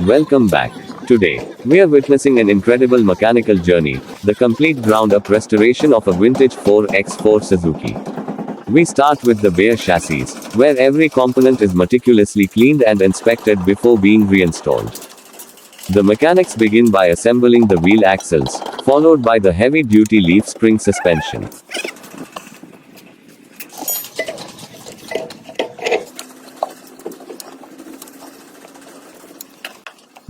Welcome back. Today, we are witnessing an incredible mechanical journey, the complete ground-up restoration of a vintage 4x4 Suzuki. We start with the bare chassis, where every component is meticulously cleaned and inspected before being reinstalled. The mechanics begin by assembling the wheel axles, followed by the heavy-duty leaf spring suspension.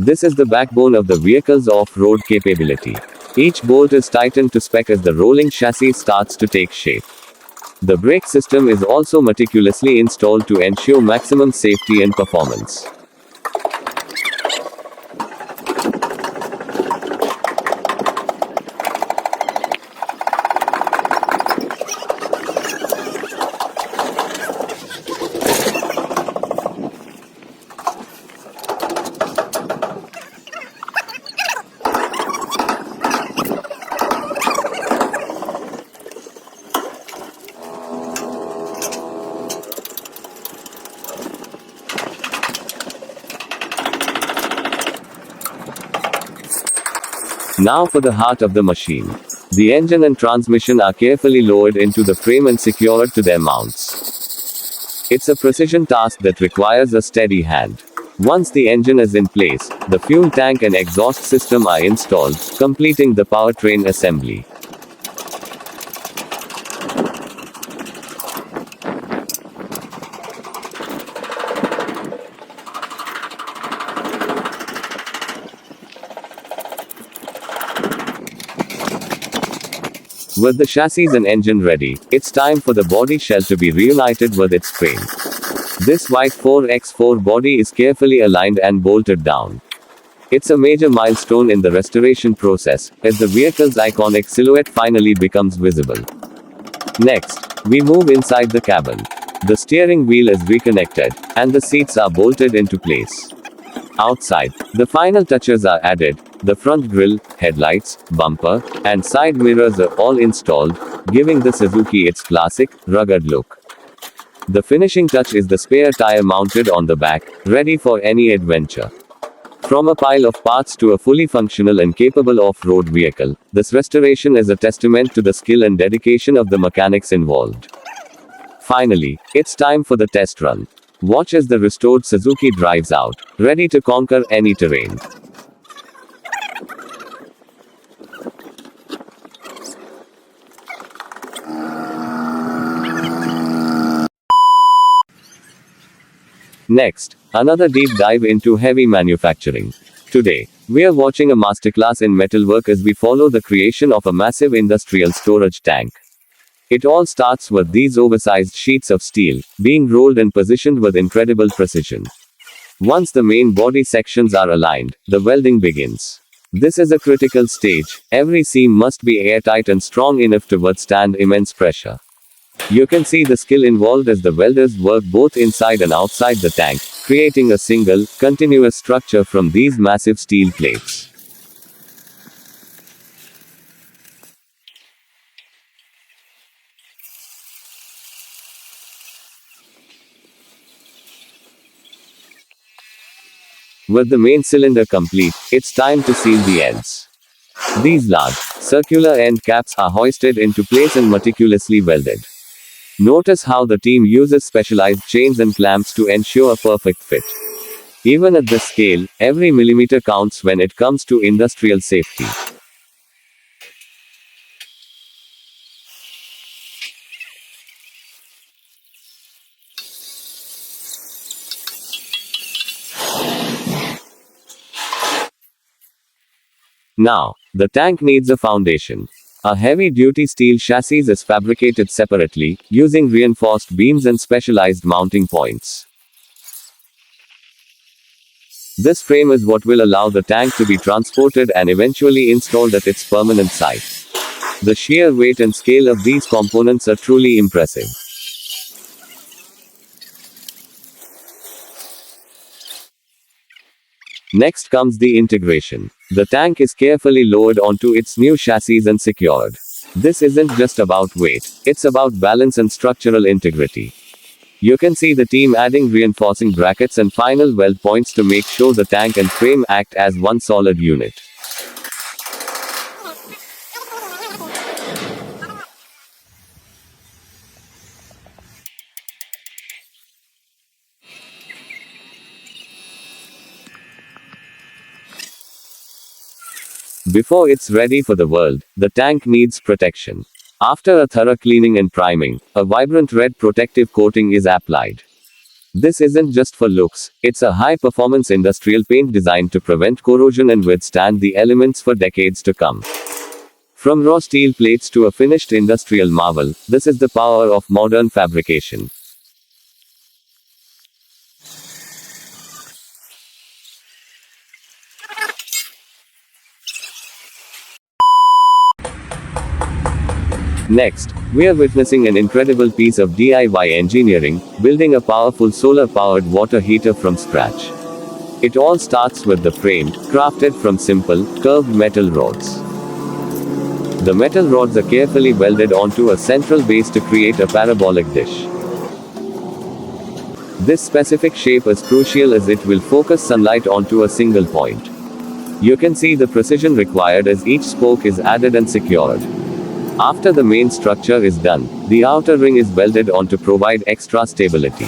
This is the backbone of the vehicle's off-road capability. Each bolt is tightened to spec as the rolling chassis starts to take shape. The brake system is also meticulously installed to ensure maximum safety and performance. Now for the heart of the machine. The engine and transmission are carefully lowered into the frame and secured to their mounts. It's a precision task that requires a steady hand. Once the engine is in place, the fuel tank and exhaust system are installed, completing the powertrain assembly. With the chassis and engine ready, it's time for the body shell to be reunited with its frame. This white 4x4 body is carefully aligned and bolted down. It's a major milestone in the restoration process, as the vehicle's iconic silhouette finally becomes visible. Next, we move inside the cabin. The steering wheel is reconnected, and the seats are bolted into place. Outside, the final touches are added. The front grille, headlights, bumper, and side mirrors are all installed, giving the Suzuki its classic, rugged look. The finishing touch is the spare tire mounted on the back, ready for any adventure. From a pile of parts to a fully functional and capable off-road vehicle, this restoration is a testament to the skill and dedication of the mechanics involved. Finally, it's time for the test run. Watch as the restored Suzuki drives out, ready to conquer any terrain. Next, another deep dive into heavy manufacturing. Today, we are watching a masterclass in metalwork as we follow the creation of a massive industrial storage tank. It all starts with these oversized sheets of steel, being rolled and positioned with incredible precision. Once the main body sections are aligned, the welding begins. This is a critical stage. Every seam must be airtight and strong enough to withstand immense pressure. You can see the skill involved as the welders work both inside and outside the tank, creating a single, continuous structure from these massive steel plates. With the main cylinder complete, it's time to seal the ends. These large, circular end caps are hoisted into place and meticulously welded. Notice how the team uses specialized chains and clamps to ensure a perfect fit. Even at this scale, every millimeter counts when it comes to industrial safety. Now, the tank needs a foundation. A heavy-duty steel chassis is fabricated separately, using reinforced beams and specialized mounting points. This frame is what will allow the tank to be transported and eventually installed at its permanent site. The sheer weight and scale of these components are truly impressive. Next comes the integration. The tank is carefully lowered onto its new chassis and secured. This isn't just about weight, it's about balance and structural integrity. You can see the team adding reinforcing brackets and final weld points to make sure the tank and frame act as one solid unit. Before it's ready for the world, the tank needs protection. After a thorough cleaning and priming, a vibrant red protective coating is applied. This isn't just for looks, it's a high-performance industrial paint designed to prevent corrosion and withstand the elements for decades to come. From raw steel plates to a finished industrial marvel, this is the power of modern fabrication. Next, we are witnessing an incredible piece of DIY engineering, building a powerful solar-powered water heater from scratch. It all starts with the frame, crafted from simple, curved metal rods. The metal rods are carefully welded onto a central base to create a parabolic dish. This specific shape is crucial as it will focus sunlight onto a single point. You can see the precision required as each spoke is added and secured. After the main structure is done, the outer ring is welded on to provide extra stability.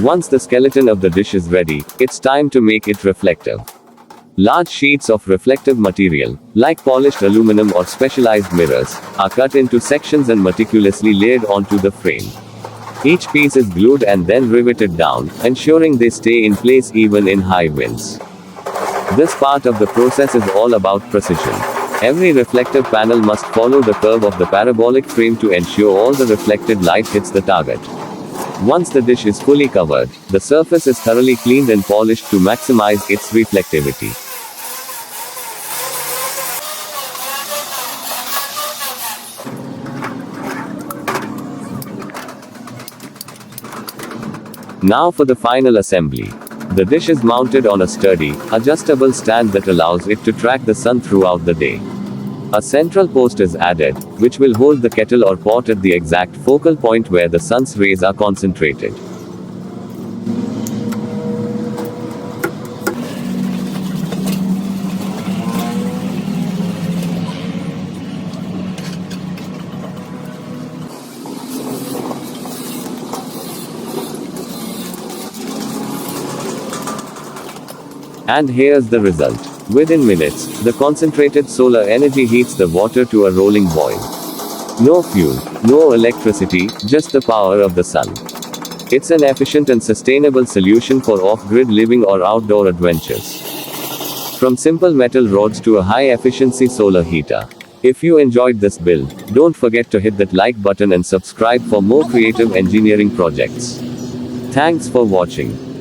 Once the skeleton of the dish is ready, it's time to make it reflective. Large sheets of reflective material, like polished aluminum or specialized mirrors, are cut into sections and meticulously laid onto the frame. Each piece is glued and then riveted down, ensuring they stay in place even in high winds. This part of the process is all about precision. Every reflective panel must follow the curve of the parabolic frame to ensure all the reflected light hits the target. Once the dish is fully covered, the surface is thoroughly cleaned and polished to maximize its reflectivity. Now for the final assembly. The dish is mounted on a sturdy, adjustable stand that allows it to track the sun throughout the day. A central post is added, which will hold the kettle or pot at the exact focal point where the sun's rays are concentrated. And here's the result. Within minutes, the concentrated solar energy heats the water to a rolling boil. No fuel, no electricity, just the power of the sun. It's an efficient and sustainable solution for off-grid living or outdoor adventures. From simple metal rods to a high-efficiency solar heater. If you enjoyed this build, don't forget to hit that like button and subscribe for more creative engineering projects. Thanks for watching.